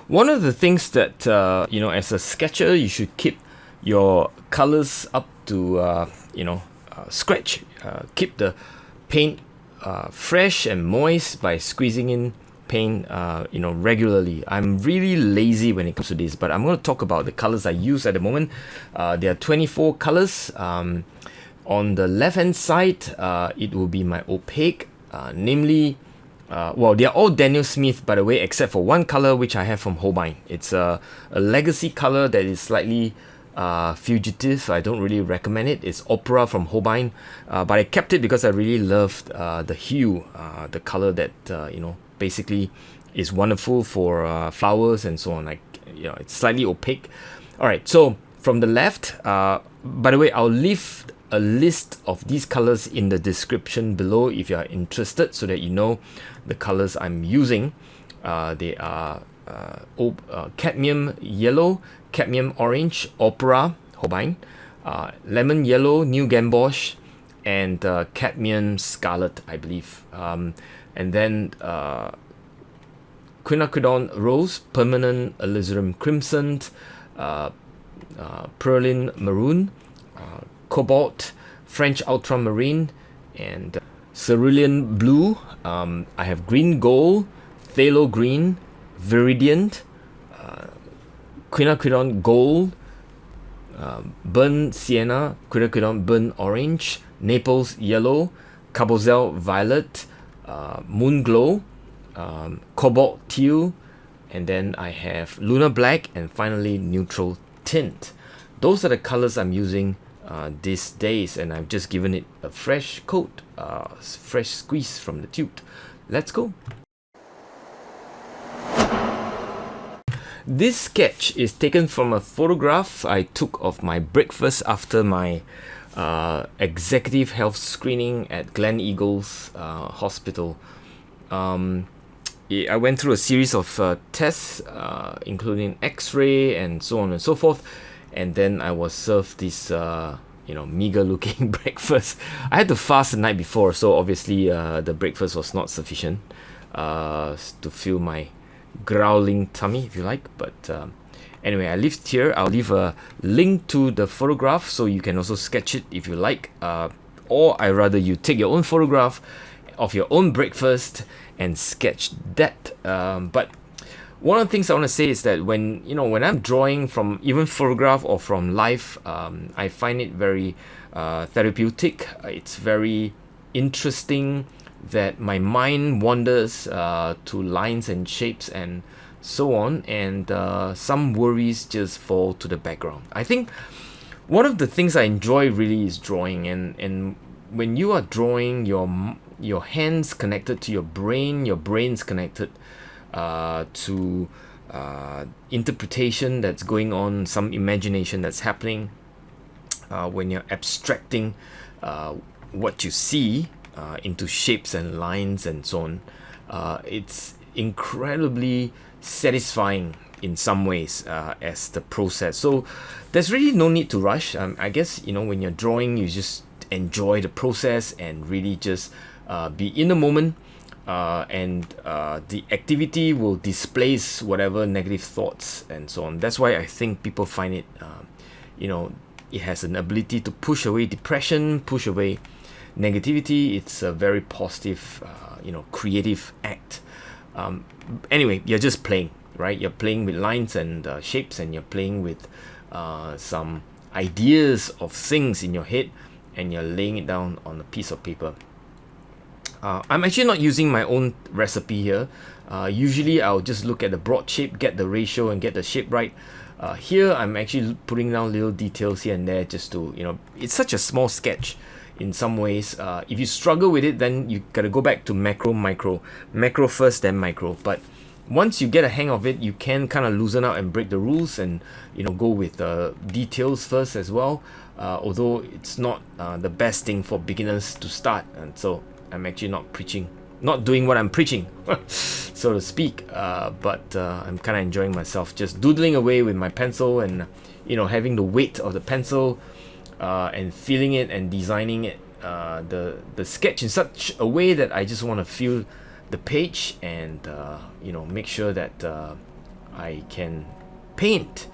One of the things that, as a sketcher, you should keep your colors up to, scratch. Keep the paint fresh and moist by squeezing in paint, regularly. I'm really lazy when it comes to this, but I'm going to talk about the colors I use at the moment. There are 24 colors. On the left hand side, it will be my opaque, namely, they are all Daniel Smith, by the way, except for one color which I have from Holbein. It's a legacy color that is slightly fugitive. I don't really recommend it. It's Opera from Holbein, but I kept it because I really loved the hue, the color that basically is wonderful for flowers and so on. It's slightly opaque. All right, so from the left, by the way, I'll leave a list of these colors in the description below if you are interested, so that you know the colors I'm using. They are Cadmium Yellow, Cadmium Orange, Opera, Holbein, Lemon Yellow, New Gamboge, and Cadmium Scarlet, I believe. And then Quinacridone Rose, Permanent Alizarin Crimson, Perlin Maroon, Cobalt, French Ultramarine, and Cerulean Blue. I have Green Gold, Phthalo Green, Viridian, Quinacridone Gold, Burnt Sienna, Quinacridone Burnt Orange, Naples Yellow, Carbazole Violet, Moonglow, Cobalt Teal, and then I have Lunar Black, and finally Neutral Tint. Those are the colors I'm using these days, and I've just given it a fresh coat, fresh squeeze from the tube. Let's go. This sketch is taken from a photograph I took of my breakfast after my executive health screening at Gleneagles Hospital. I went through a series of tests, including X-ray and so on and so forth, and then I was served this meager-looking breakfast. I had to fast the night before, so obviously the breakfast was not sufficient to fill my growling tummy, if you like. But anyway, I left here. I'll leave a link to the photograph so you can also sketch it if you like, or I rather you take your own photograph of your own breakfast and sketch that. But one of the things I want to say is that when I'm drawing from even photograph or from life, I find it very therapeutic. It's very interesting that my mind wanders to lines and shapes and so on, and some worries just fall to the background. I think one of the things I enjoy really is drawing, and when you are drawing, your hands connected to your brain's connected to interpretation that's going on, some imagination that's happening. When you're abstracting what you see into shapes and lines and so on, it's incredibly satisfying in some ways as the process. So there's really no need to rush. I guess when you're drawing, you just enjoy the process and really just be in the moment, and the activity will displace whatever negative thoughts and so on. That's why I think people find it, it has an ability to push away depression, push away negativity. It's a very positive, creative act. Anyway, you're just playing, right? You're playing with lines and shapes, and you're playing with some ideas of things in your head, and you're laying it down on a piece of paper. I'm actually not using my own recipe here. Usually I'll just look at the broad shape, get the ratio and get the shape right. Here I'm actually putting down little details here and there just to, it's such a small sketch in some ways. If you struggle with it, then you gotta go back to macro first, then micro. But once you get a hang of it, you can kind of loosen out and break the rules and go with the details first as well. Although it's not the best thing for beginners to start, and so I'm actually not doing what I'm preaching, so to speak. But I'm kind of enjoying myself, just doodling away with my pencil, and having the weight of the pencil, and feeling it and designing it, the sketch in such a way that I just want to feel the page and make sure that I can paint.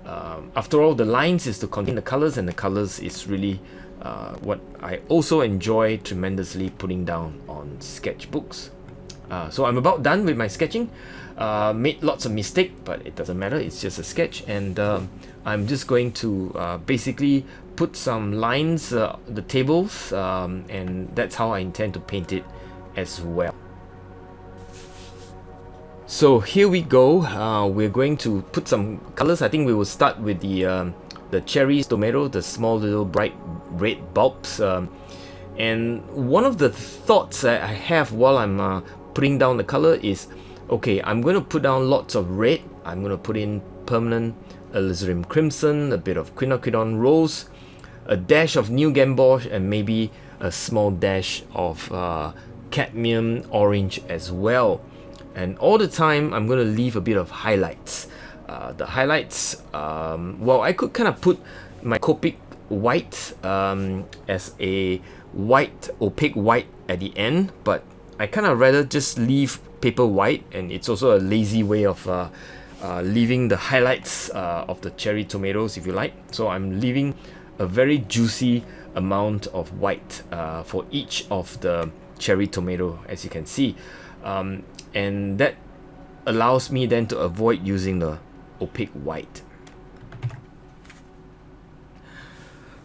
After all, the lines is to contain the colors, and the colors is really what I also enjoy tremendously putting down on sketchbooks. So I'm about done with my sketching. Made lots of mistakes, but it doesn't matter, it's just a sketch. And I'm just going to basically put some lines, the tables, and that's how I intend to paint it as well. So here we go. We're going to put some colors. I think we will start with the cherry tomato, the small little bright red bulbs. And one of the thoughts that I have while I'm putting down the color is, okay, I'm going to put down lots of red. I'm going to put in permanent alizarin crimson, a bit of quinacridone rose, a dash of new gamboge, and maybe a small dash of cadmium orange as well. And all the time I'm going to leave a bit of highlights. The highlights, well, I could kind of put my Copic white as a white, opaque white at the end, but I kind of rather just leave paper white, and it's also a lazy way of leaving the highlights of the cherry tomatoes, if you like. So I'm leaving a very juicy amount of white for each of the cherry tomato, as you can see. And that allows me then to avoid using the opaque white.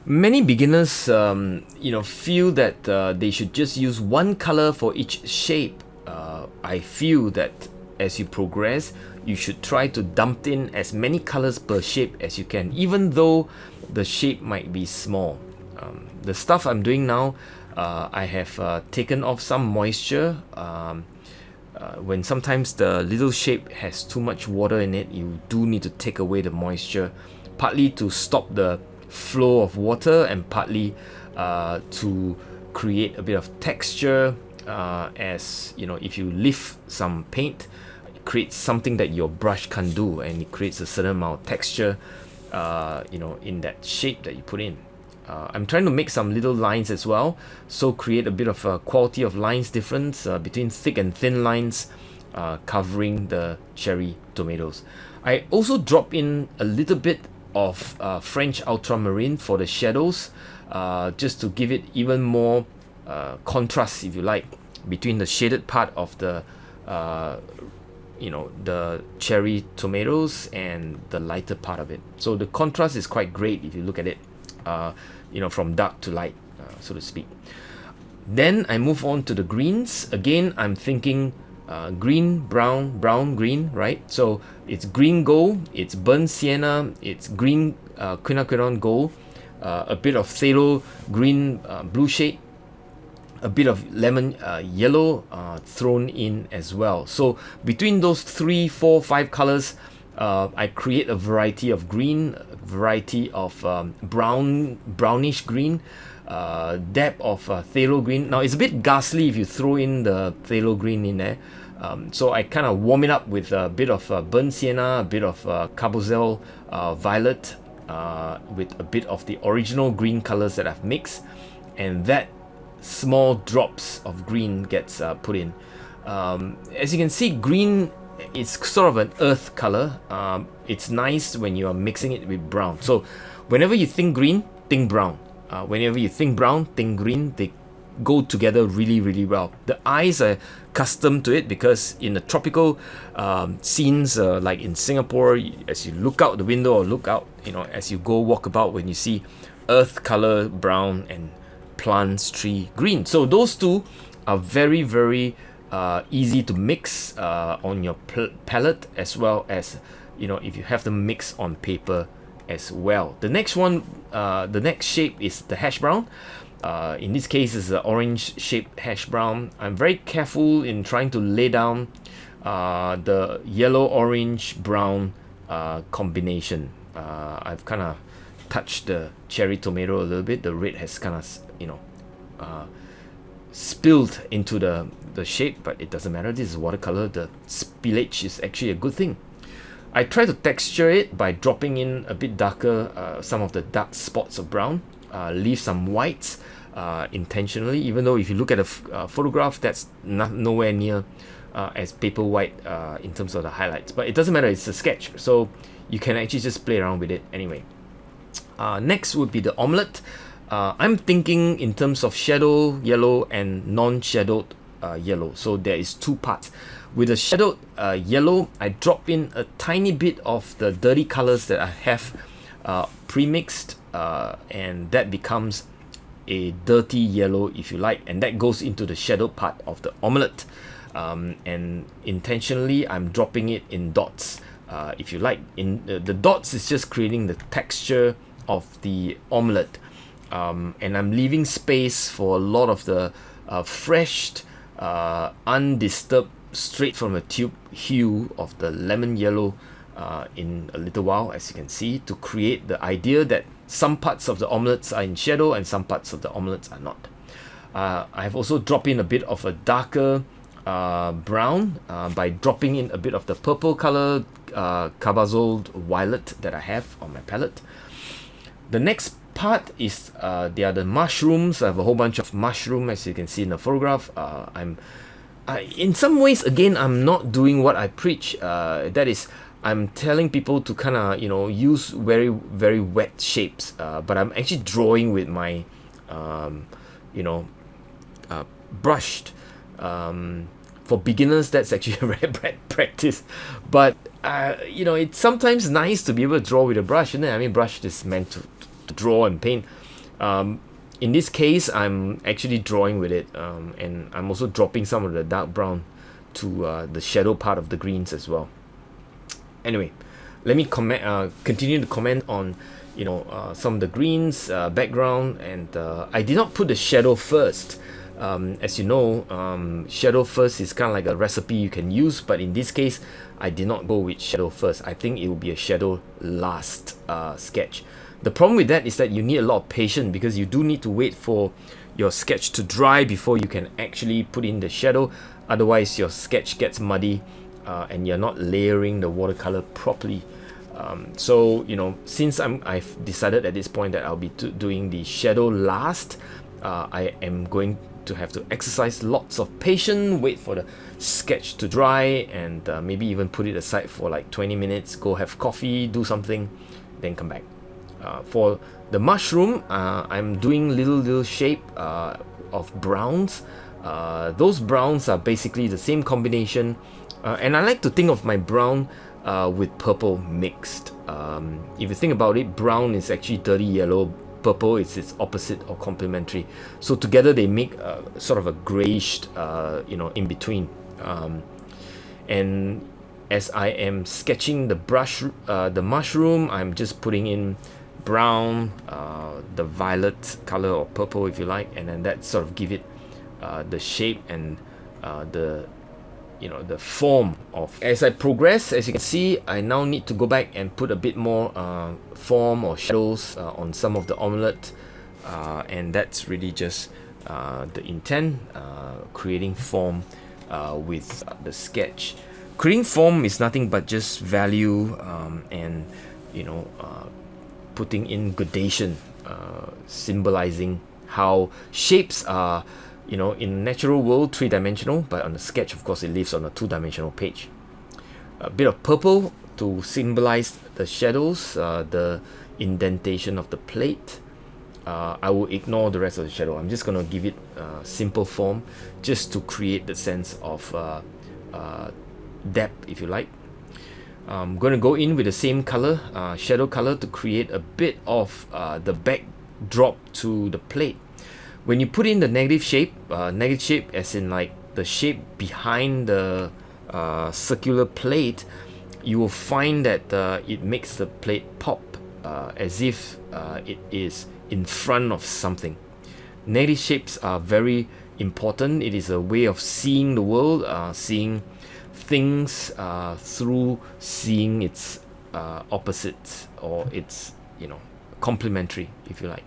Many beginners, feel that they should just use one color for each shape. I feel that as you progress, you should try to dump in as many colors per shape as you can, even though the shape might be small. The stuff I'm doing now, I have taken off some moisture. When sometimes the little shape has too much water in it, you do need to take away the moisture, partly to stop the flow of water and partly to create a bit of texture. As you know, if you lift some paint, it creates something that your brush can't do, and it creates a certain amount of texture in that shape that you put in. I'm trying to make some little lines as well, so create a bit of a quality of lines difference between thick and thin lines covering the cherry tomatoes. I also drop in a little bit of French Ultramarine for the shadows, just to give it even more contrast, if you like, between the shaded part of the the cherry tomatoes and the lighter part of it. So the contrast is quite great if you look at it, from dark to light, so to speak. Then I move on to the greens. Again, I'm thinking green, brown, brown, green, right? So it's green gold, it's burnt sienna, it's green quinacridone gold, a bit of phthalo green blue shade, a bit of lemon yellow thrown in as well. So between those 3, 4, 5 colors, I create a variety of green, a variety of brownish green, dab of phthalo green. Now it's a bit ghastly if you throw in the phthalo green in there. So I kind of warm it up with a bit of burnt sienna, a bit of Carbazole Violet, with a bit of the original green colors that I've mixed, and that small drops of green gets put in. As you can see, green is sort of an earth color. It's nice when you are mixing it with brown. So whenever you think green, think brown. Whenever you think brown, think green. They go together really, really well. The eyes are accustomed to it because in the tropical scenes, like in Singapore, as you look out the window or look out, as you go walk about, when you see earth color brown and plants, tree green. So those two are very, very easy to mix on your palette, as well as if you have them mix on paper as well. The next one, the next shape is the hash brown. In this case, is the orange shaped hash brown. I'm very careful in trying to lay down the yellow, orange, brown combination. I've kind of touched the cherry tomato a little bit. The red has kind of spilled into the shape, but it doesn't matter. This is watercolor. The spillage is actually a good thing. I try to texture it by dropping in a bit darker, some of the dark spots of brown, leave some whites intentionally, even though if you look at a photograph, that's nowhere near as paper white in terms of the highlights, but it doesn't matter, it's a sketch, so you can actually just play around with it anyway. Next would be the Omelette. I'm thinking in terms of shadow yellow and non-shadowed yellow, so there is two parts. With the shadowed yellow, I drop in a tiny bit of the dirty colors that I have pre-mixed, and that becomes a dirty yellow, if you like, and that goes into the shadowed part of the Omelette. And intentionally, I'm dropping it in dots, if you like. In the dots is just creating the texture of the Omelette, and I'm leaving space for a lot of the fresh, undisturbed, straight from a tube hue of the lemon yellow in a little while, as you can see, to create the idea that some parts of the omelettes are in shadow and some parts of the omelettes are not. I've also dropped in a bit of a darker brown by dropping in a bit of the purple color Carbazole Violet that I have on my palette. The next part is they are the mushrooms. I have a whole bunch of mushroom, as you can see in the photograph. In some ways, again, I'm not doing what I preach. That is, I'm telling people to kind of, use very, very wet shapes. But I'm actually drawing with my, brushed. For beginners, that's actually a very bad practice. But, it's sometimes nice to be able to draw with a brush, isn't it? I mean, brush is meant to draw and paint. In this case, I'm actually drawing with it, and I'm also dropping some of the dark brown to the shadow part of the greens as well. Anyway, let me continue to comment on some of the greens background, and I did not put the shadow first. As you know, shadow first is kind of like a recipe you can use, but in this case, I did not go with shadow first. I think it will be a shadow last sketch. The problem with that is that you need a lot of patience, because you do need to wait for your sketch to dry before you can actually put in the shadow. Otherwise, your sketch gets muddy and you're not layering the watercolor properly. So, since I've decided at this point that I'll be doing the shadow last, I am going to have to exercise lots of patience, wait for the sketch to dry, and maybe even put it aside for like 20 minutes, go have coffee, do something, then come back. For the mushroom, I'm doing little shape of browns. Those browns are basically the same combination, and I like to think of my brown with purple mixed. If you think about it, brown is actually dirty yellow, purple is its opposite or complementary. So together they make sort of a grayish, in between. And as I am sketching the mushroom, I'm just putting in brown, the violet color or purple if you like, and then that sort of give it the shape and the form of. As I progress, as you can see, I now need to go back and put a bit more form or shadows on some of the omelette, and that's really just the intent, creating form with the sketch. Creating form is nothing but just value and putting in gradation, symbolizing how shapes are, in natural world, three-dimensional, but on the sketch, of course, it lives on a two-dimensional page. A bit of purple to symbolize the shadows, the indentation of the plate. I will ignore the rest of the shadow. I'm just going to give it simple form, just to create the sense of depth, if you like. I'm going to go in with the same color, shadow color, to create a bit of the backdrop to the plate. When you put in the negative shape as in like the shape behind the circular plate, you will find that it makes the plate pop as if it is in front of something. Negative shapes are very important. It is a way of seeing the world, seeing things through seeing its opposite, or its complementary, if you like.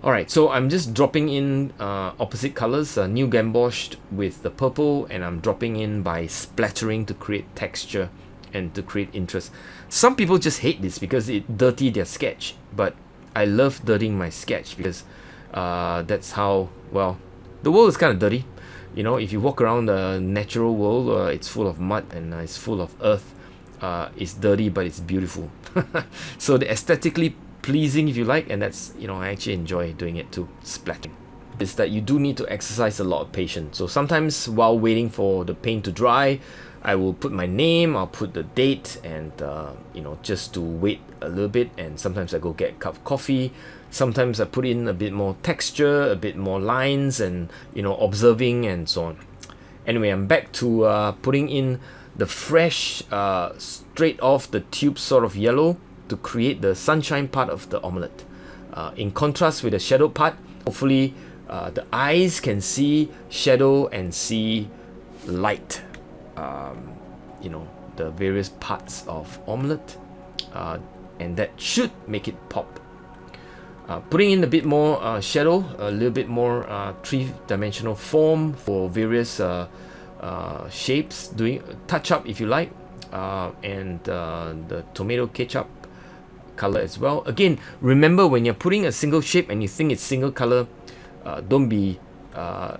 Alright, so I'm just dropping in opposite colors, new Gamboge with the purple, and I'm dropping in by splattering to create texture and to create interest. Some people just hate this because it dirty their sketch, but I love dirtying my sketch because that's how, well, the world is kind of dirty. You know, if you walk around the natural world, it's full of mud and it's full of earth. It's dirty, but it's beautiful. So the aesthetically pleasing, if you like, and that's, you know, I actually enjoy doing it too, splatting. Is that you do need to exercise a lot of patience. So sometimes while waiting for the paint to dry, I will put my name, I'll put the date, and you know, just to wait a little bit. And sometimes I go get a cup of coffee. Sometimes I put in a bit more texture, a bit more lines, and, you know, observing and so on. Anyway, I'm back to putting in the fresh, straight off the tube sort of yellow to create the sunshine part of the omelette. In contrast with the shadow part, hopefully the eyes can see shadow and see light. You know, the various parts of omelette, and that should make it pop. Putting in a bit more shadow, a little bit more three-dimensional form for various shapes, doing touch up if you like, and the tomato ketchup color as well. Again, remember, when you're putting a single shape and you think it's single color, don't be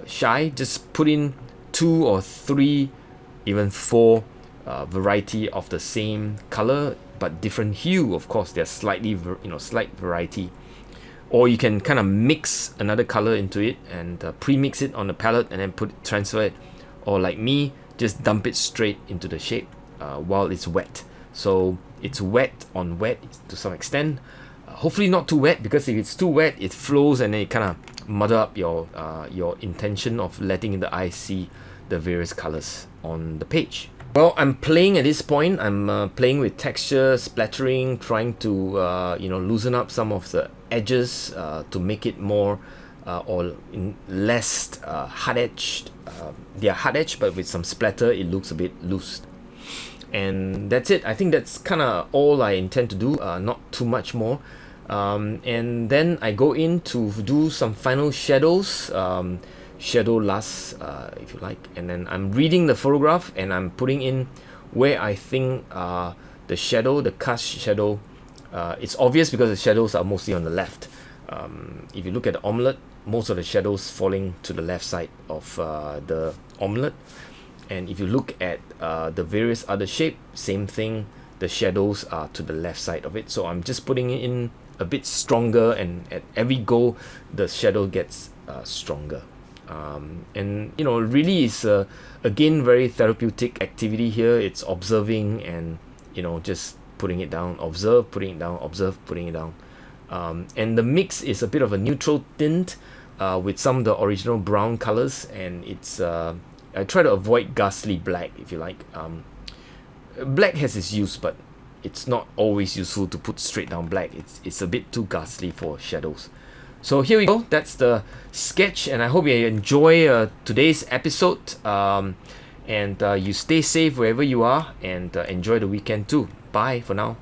shy. Just put in 2 or 3, even 4 variety of the same color but different hue. Of course, there's slightly slight variety. Or you can kind of mix another color into it and pre-mix it on the palette and then transfer it. Or like me, just dump it straight into the shape while it's wet. So it's wet on wet to some extent. Hopefully not too wet, because if it's too wet, it flows and then it kind of muddle up your intention of letting the eye see the various colors on the page. Well, I'm playing at this point. I'm playing with texture, splattering, trying to loosen up some of the edges to make it more less hard edged. They're hard edged, but with some splatter, it looks a bit loose. And that's it. I think that's kind of all I intend to do. Not too much more. And then I go in to do some final shadows. Shadow last, if you like, and then I'm reading the photograph and I'm putting in where I think the shadow, the cast shadow, it's obvious because the shadows are mostly on the left. If you look at the omelette, most of the shadows falling to the left side of the omelette, and if you look at the various other shape, same thing, the shadows are to the left side of it. So I'm just putting it in a bit stronger, and at every go the shadow gets stronger. And you know, really is again very therapeutic activity here. It's observing and, you know, just putting it down, observe, putting it down, observe, putting it down. And the mix is a bit of a neutral tint with some of the original brown colors, and it's I try to avoid ghastly black, if you like. Black has its use, but it's not always useful to put straight down black. It's a bit too ghastly for shadows. So here we go. That's the sketch, and I hope you enjoy today's episode. And you stay safe wherever you are, and enjoy the weekend too. Bye for now.